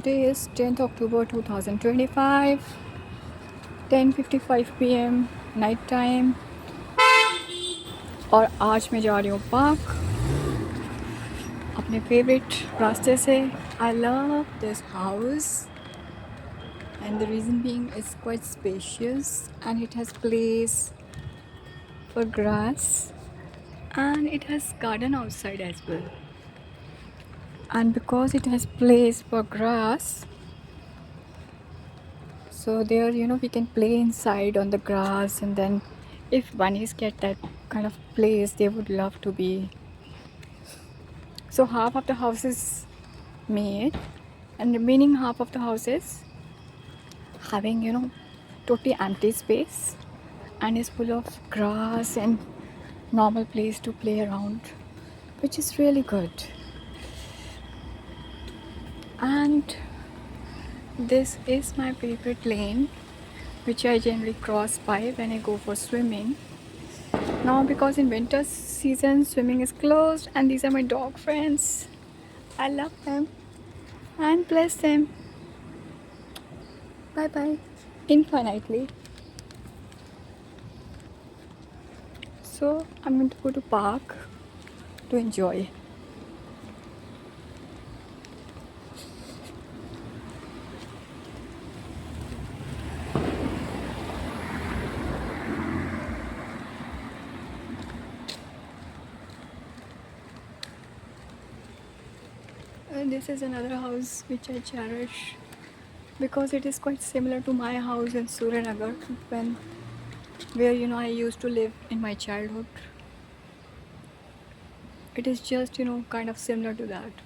Today is 10th October 2025, 10:55 p.m. Night time और आज मैं जा रही हूँ पार्क अपने फेवरेट रास्ते से. आई love this house and the reason being it's quite spacious and it has place for grass and it has garden outside as well. And because it has place for grass, so there we can play inside on the grass, and then if bunnies get that kind of place they would love to be. So half of the house is made and remaining half of the house is having totally empty space and is full of grass and normal place to play around, which is really good. And this is my favorite lane which I generally cross by when I go for swimming. Now because in winter season swimming is closed, and these are my dog friends. I love them and bless them. Bye bye. Infinitely. So I'm going to go to park to enjoy. And this is another house which I cherish because it is quite similar to my house in Surinagar where I used to live in my childhood. It is just kind of similar to that.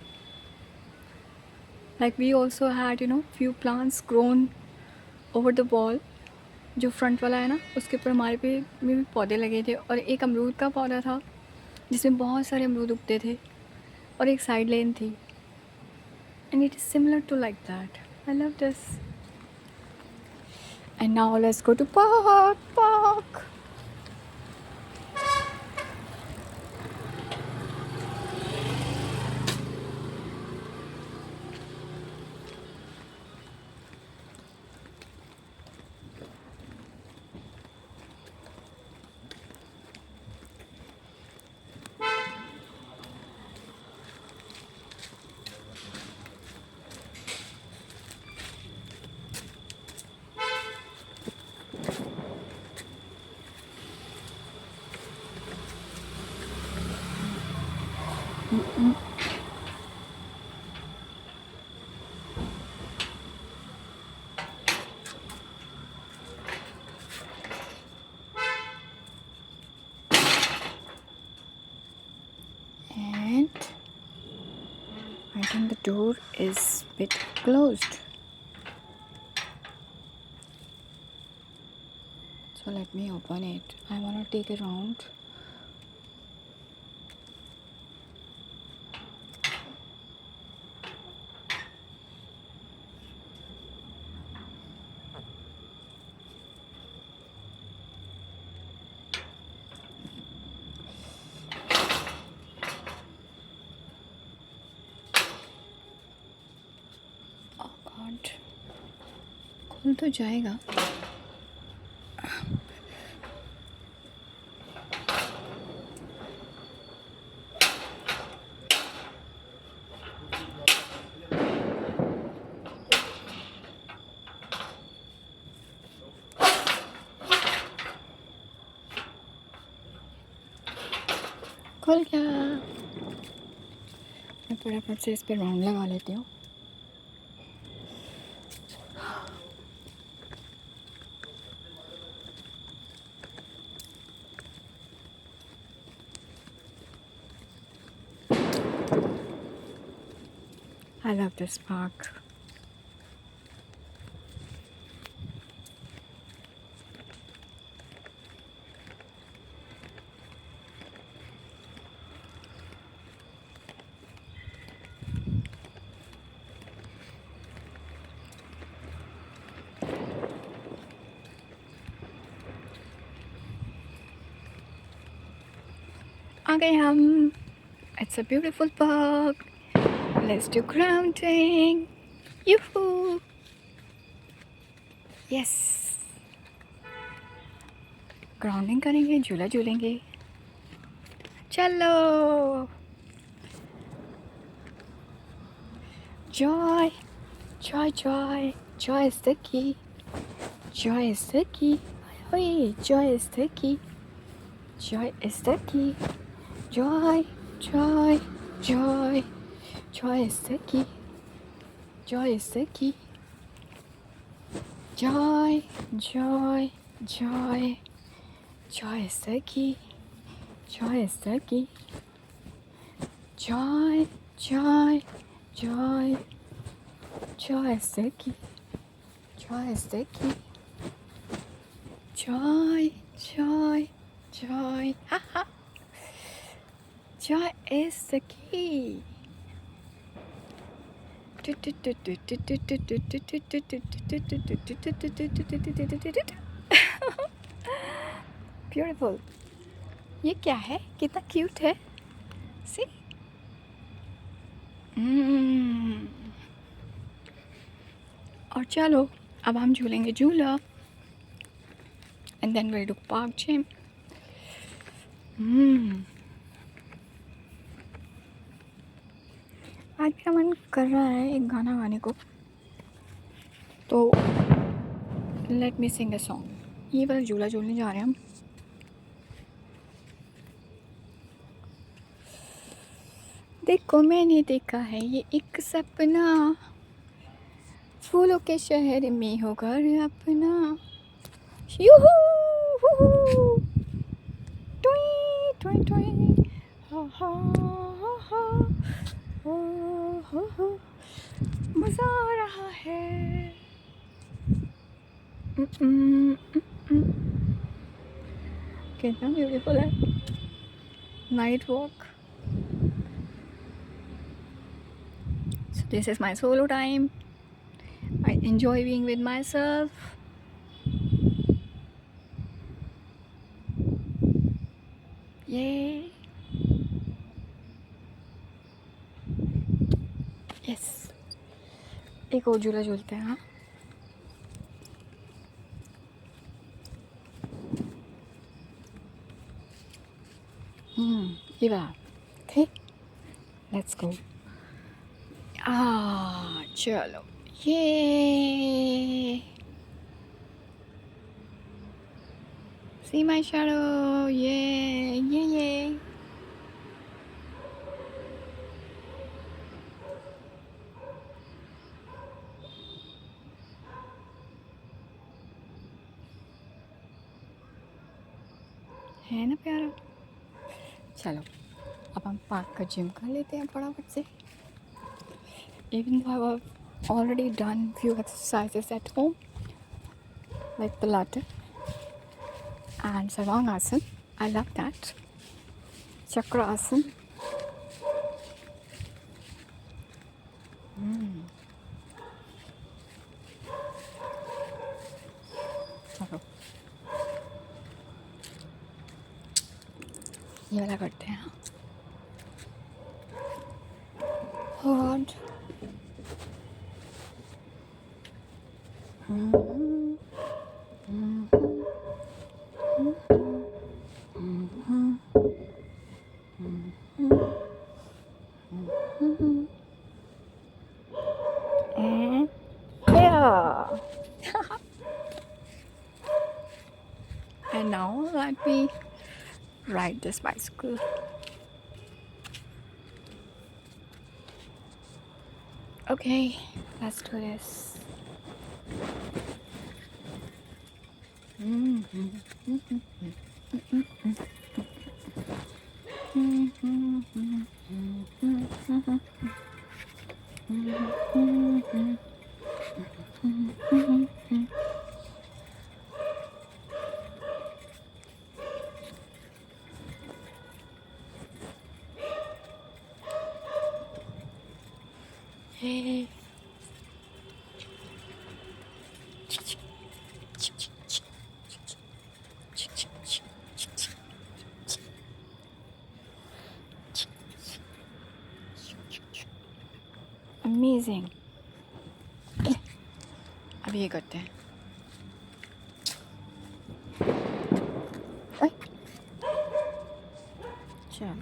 Like we also had few plants grown over the wall. जो front वाला है ना उसके ऊपर हमारे पे में भी पौधे लगे थे, और एक अमरूद का पौधा था जिसमें बहुत सारे अमरूद उगते थे, और एक साइड लेन थी. And it is similar to like that. I love this. And now let's go to park. And I think the door is a bit closed. So let me open it. I want to take a round. Oh God. खुल तो जाएगा. खुल गया. मैं फटाफट से इस पर राउंड लगा लेती हूँ. I love this park. आ गए हम. It's a beautiful park. Let's do grounding. यूहू, यस, ग्राउंडिंग करेंगे, झूला झूलेंगे, चलो। Joy, joy, joy, joy is the key, joy is the key, ओए joy is the key, joy is the key, joy, joy, joy, joy is the key, joy is the key, joy, joy, joy, joy is the key, joy is the key, joy, joy, joy, joy is the key, joy is the key, joy, joy, joy, haha, joy is the key. Beautiful. ये क्या है, कितना cute है, सी। और चलो अब हम झूलेंगे झूला, and then will do park gym. आज मेरा मन कर रहा है एक गाना गाने को, तो let me Singh a song. ये वाला झूला झूलने जा रहे हैं हम। देखो मैंने देखा है ये एक सपना, फूलों के शहर में हो घर अपना, यूहू, हूहू, टुई टुई टुई, हा हा हा हा, हो, मजा आ रहा है। कितना ब्यूटीफुल है, night walk. So this is my solo time. I enjoy being with myself. Yay. Yes. एक और झूला झूलते हैं, हाँ। ये वाला, okay? Let's go. चलो, ये see my shadow, ये है ना प्यारा। चलो अब हम पार्क का जिम कर लेते हैं फटाफट से। Even though I've already done few exercises at home, like Pilates and Sarvangasana. I love that. Chakrasana. चलो ये वाला करते हैं, और and yeah. And now let me ride this bicycle. Okay, let's do this. Hey. Amazing. अब ये करते हैं। ओए, चलो।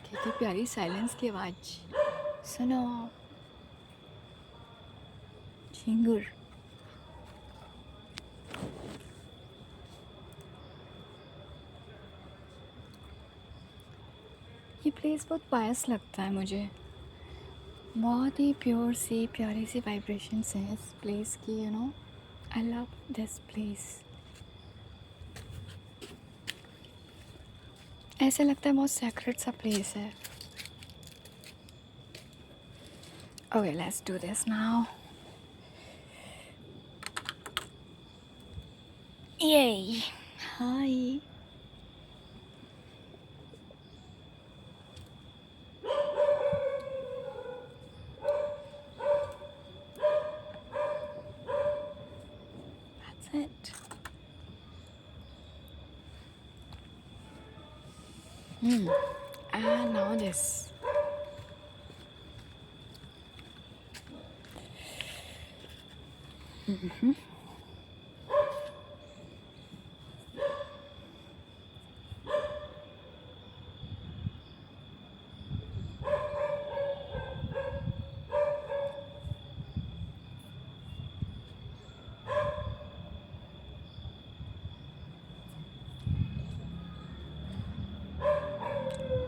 कितनी प्यारी साइलेंस की आवाज़ सुनो। झिंगुर। ये प्लेस बहुत पायस लगता है मुझे। बहुत ही प्योर सी प्यारी सी वाइब्रेशंस हैं इस प्लेस की, you know. I love this place. ऐसे लगता है बहुत सैक्रेड सा प्लेस है। Okay, let's do this now. ये हाय। That's it. And now this.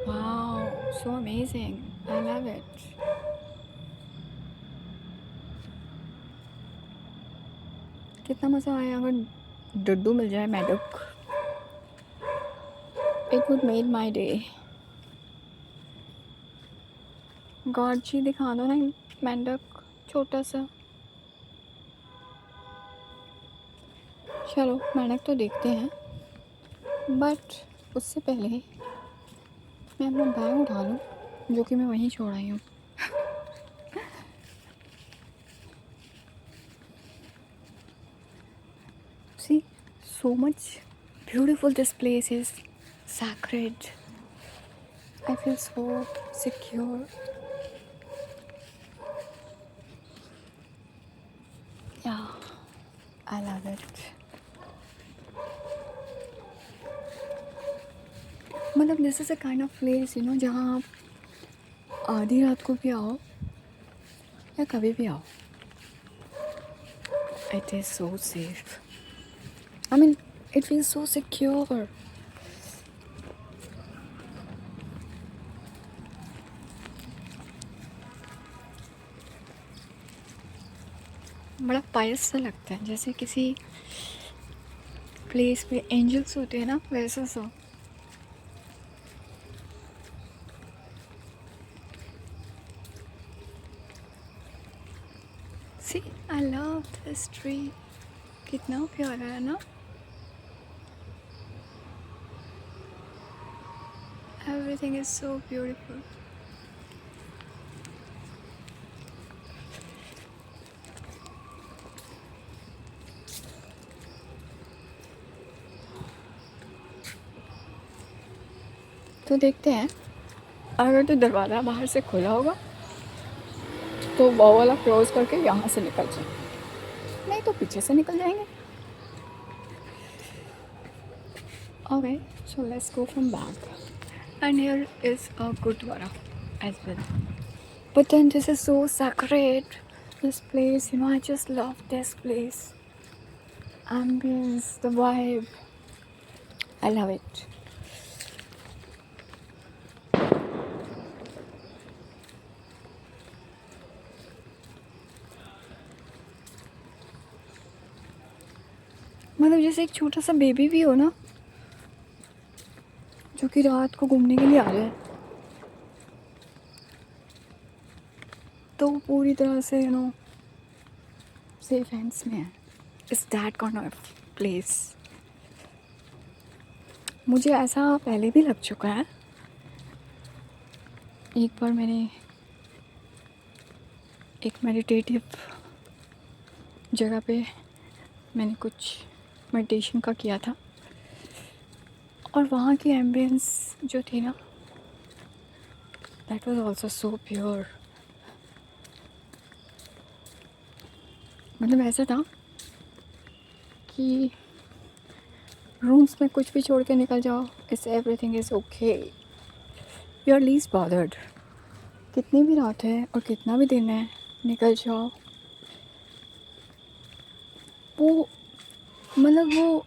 Wow, so amazing. I love it. कितना मज़ा आया। अगर डुड्डू मिल जाए, मैडक, it would made my day. God ji दिखा दो ना मेंढक छोटा सा। चलो मेंढक तो देखते हैं, बट उससे पहले मैं अपना बैग उठा लूँ जो कि मैं वहीं छोड़ आई हूँ। See, so much beautiful this place is. Sacred. I feel so secure. Yeah, I love it. मतलब this is a kind of place, you know, जहाँ आप आधी रात को भी आओ या कभी भी आओ, it is so safe. I mean it feels so secure. बड़ा पायस सा लगता है, जैसे किसी प्लेस पे एंजल्स होते हैं ना, वैसा सा। सी, आई लव दिस ट्री। कितना प्यारा है ना। Everything is so beautiful. तो देखते हैं, अगर तो दरवाज़ा बाहर से खुला होगा तो वो वाला क्रॉस करके यहाँ से निकल जाए, नहीं तो पीछे से निकल जाएंगे। Okay, so let's go from back. And here is a gurdwara as well. But then this is so sacred. This place, you know, I just love this place. Ambience, the vibe. I love it. मतलब जैसे एक छोटा सा baby भी हो ना, जो कि रात को घूमने के लिए आ रहा है, तो वो पूरी तरह से, यू नो, सेफ हैंड्स में है। It's that kind of place. मुझे ऐसा पहले भी लग चुका है। एक बार मैंने एक मेडिटेटिव जगह पे मैंने कुछ मेडिटेशन का किया था, और वहाँ की एम्बियंस जो थी ना, that was also so pure. मतलब ऐसा था कि रूम्स में कुछ भी छोड़ के निकल जाओ, it's everything is okay, you are least bothered. कितनी भी रात है और कितना भी दिन है, निकल जाओ. वो मतलब वो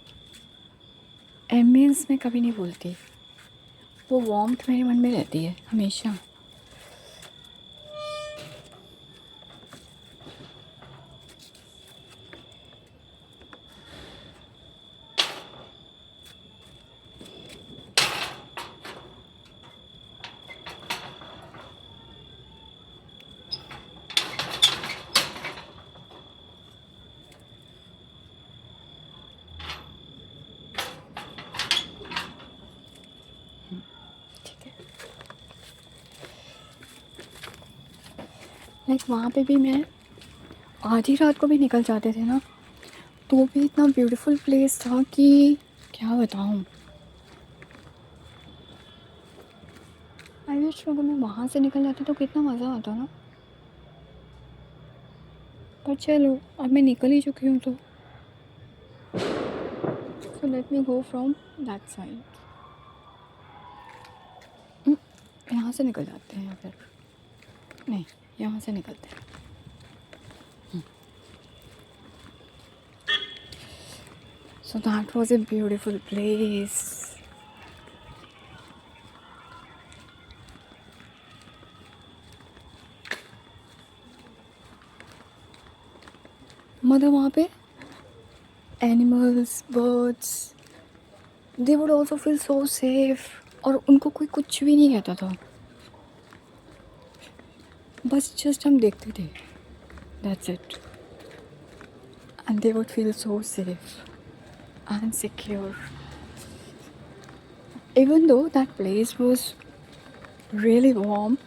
एम्बियंस में कभी नहीं भूलती. वो वार्मथ मेरे मन में रहती है हमेशा. ठीक है. लाइक वहाँ पे भी मैं आधी रात को भी निकल जाते थे ना, तो भी इतना ब्यूटीफुल प्लेस था कि क्या बताऊँ. आई विश अगर मैं वहाँ से निकल जाती तो कितना मज़ा आता ना. पर चलो, अब मैं निकल ही चुकी हूँ, तो so let me go from that side. यहाँ से निकल जाते हैं या फिर नहीं, यहाँ से निकलते हैं. So that was a beautiful place. मतलब वहाँ पे animals, birds, they would also feel so safe. और उनको कोई कुछ भी नहीं कहता था, बस जस्ट हम देखते थे, that's it. And they would feel so safe and secure. Even though that place was really warm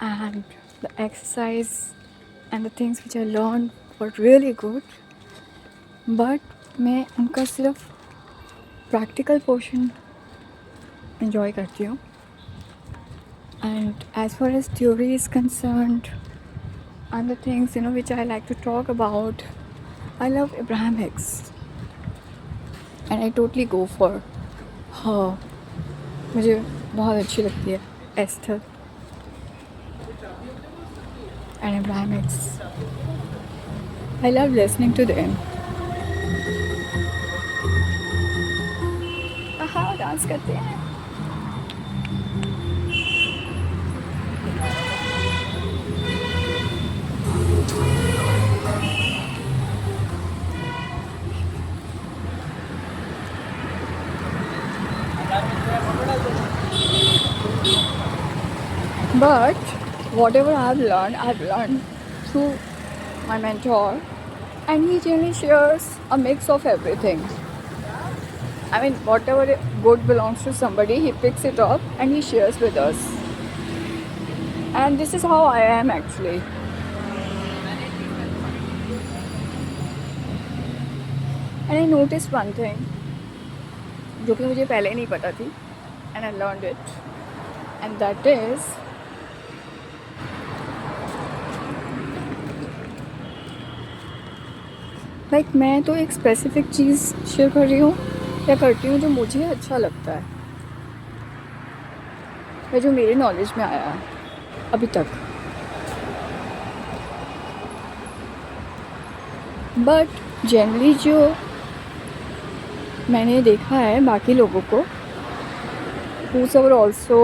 and the exercise and the things which I learned were really good, but मैं उनका सिर्फ practical portion enjoy करती हूँ. And as far as theory is concerned and the things which I like to talk about, I love Abraham Hicks. And I totally go for her. मुझे बहुत अच्छी लगती है Esther and Abraham Hicks. I love listening to them. हाँ, dance करते हैं. But whatever I've learned through my mentor, and he generally shares a mix of everything. I mean, whatever good belongs to somebody, he picks it up and he shares with us. And this is how I am actually. And I noticed one thing, जो कि मुझे पहले नहीं पता थी, and I learned it, and that is like मैं तो एक स्पेसिफिक चीज़ शेयर कर रही हूँ या करती हूँ जो मुझे अच्छा लगता है या जो मेरे नॉलेज में आया है अभी तक. बट जनरली जो मैंने देखा है बाकी लोगों को, whosoever also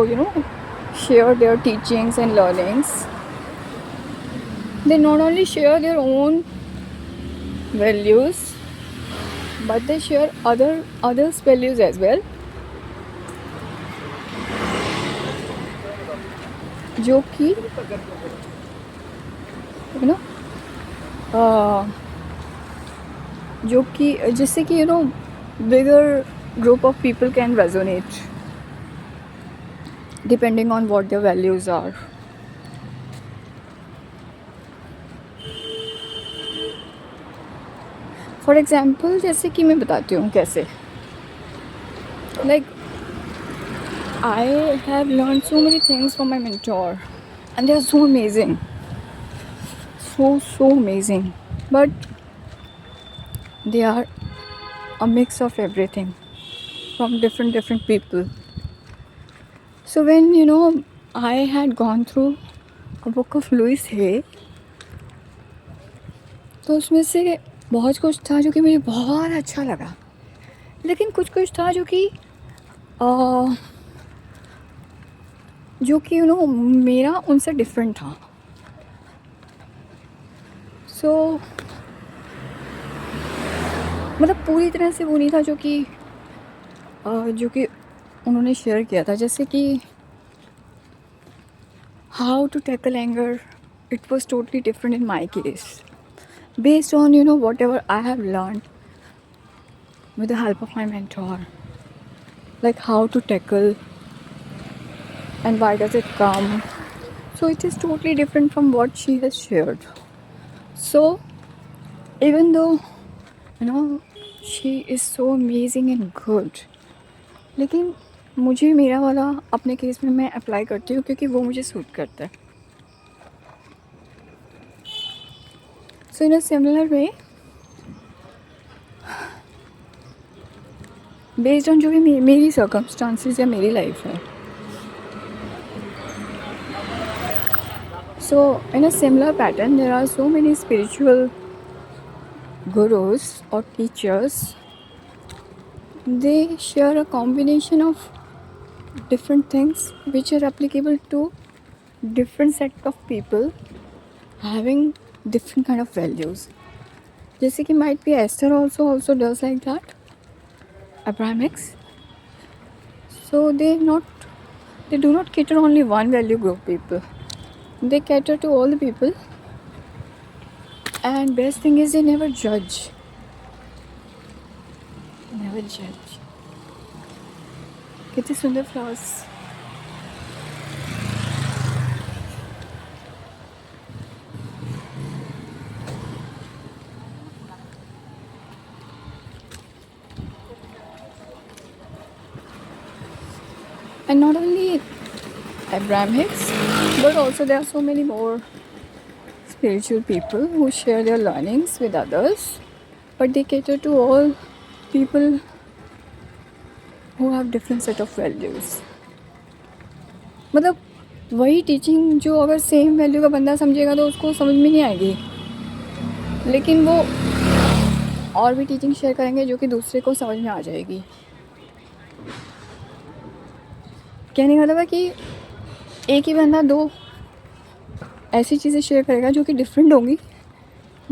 share their teachings and learnings, they not only share their own values but they share others values as well, जो कि जो कि जिससे कि bigger group of people can resonate depending on what their values are. For example जैसे कि मैं बताती हूँ कैसे. Like, I have learned so many things from my mentor, and they are so amazing, so amazing. But they are a mix of everything from different people. So when I had gone through a book of Louis है, तो उसमें से बहुत कुछ था जो कि मुझे बहुत अच्छा लगा, लेकिन कुछ कुछ था जो कि मेरा उनसे डिफरेंट था. सो मतलब पूरी तरह से वो नहीं था जो कि उन्होंने शेयर किया था. जैसे कि how to tackle anger, it was totally different in my case, based on whatever I have learned with the help of my mentor, like how to tackle and why does it come. So it is totally different from what she has shared. So even though she is so amazing and good, लेकिन मुझे मेरा वाला अपने case में मैं apply करती हूँ क्योंकि वो मुझे सूट करता है. So in a similar way, based on जो भी मेरी सर्कमस्टांसिस या मेरी लाइफ है. So in a similar pattern, there are so many spiritual gurus or teachers. They share a combination of different things which are applicable to different set of people having different kind of values. जैसे कि might be Esther also does like that, Abrahamics. So they do not cater only one value group people. They cater to all the people, and best thing is they never judge. कितने सुंदर flowers. And not only Abraham Hicks, but also there are so many more spiritual people who share their learnings with others, but they cater to all people who have different set of values. मतलब वही teaching जो अगर same value का बंदा समझेगा तो उसको समझ में नहीं आएगी, लेकिन वो और भी टीचिंग शेयर करेंगे जो कि दूसरे को समझ में आ जाएगी. कहने का मतलब है कि एक ही बंदा दो ऐसी चीज़ें शेयर करेगा जो कि डिफरेंट होंगी,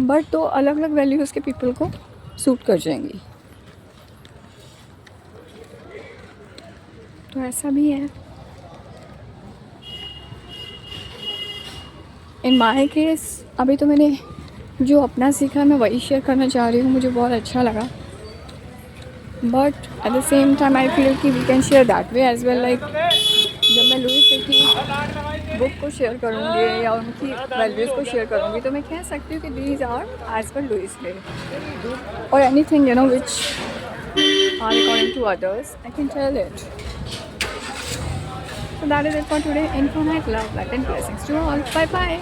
बट तो अलग अलग वैल्यूज़ के पीपल को सूट कर जाएंगी. तो ऐसा भी है. इन माय केस अभी तो मैंने जो अपना सीखा मैं वही शेयर करना चाह रही हूँ. मुझे बहुत अच्छा लगा, but at the same time I feel कि we can share that way as well. Like जब मैं लुइस की बुक को शेयर करूँगी या उनकी वैल्यूज़ को शेयर करूँगी तो मैं कह सकती हूँ कि these are as per Louis way, और anything which are according to others I can tell it. So that is it for today. Infinite love, light and blessings to all. Bye bye.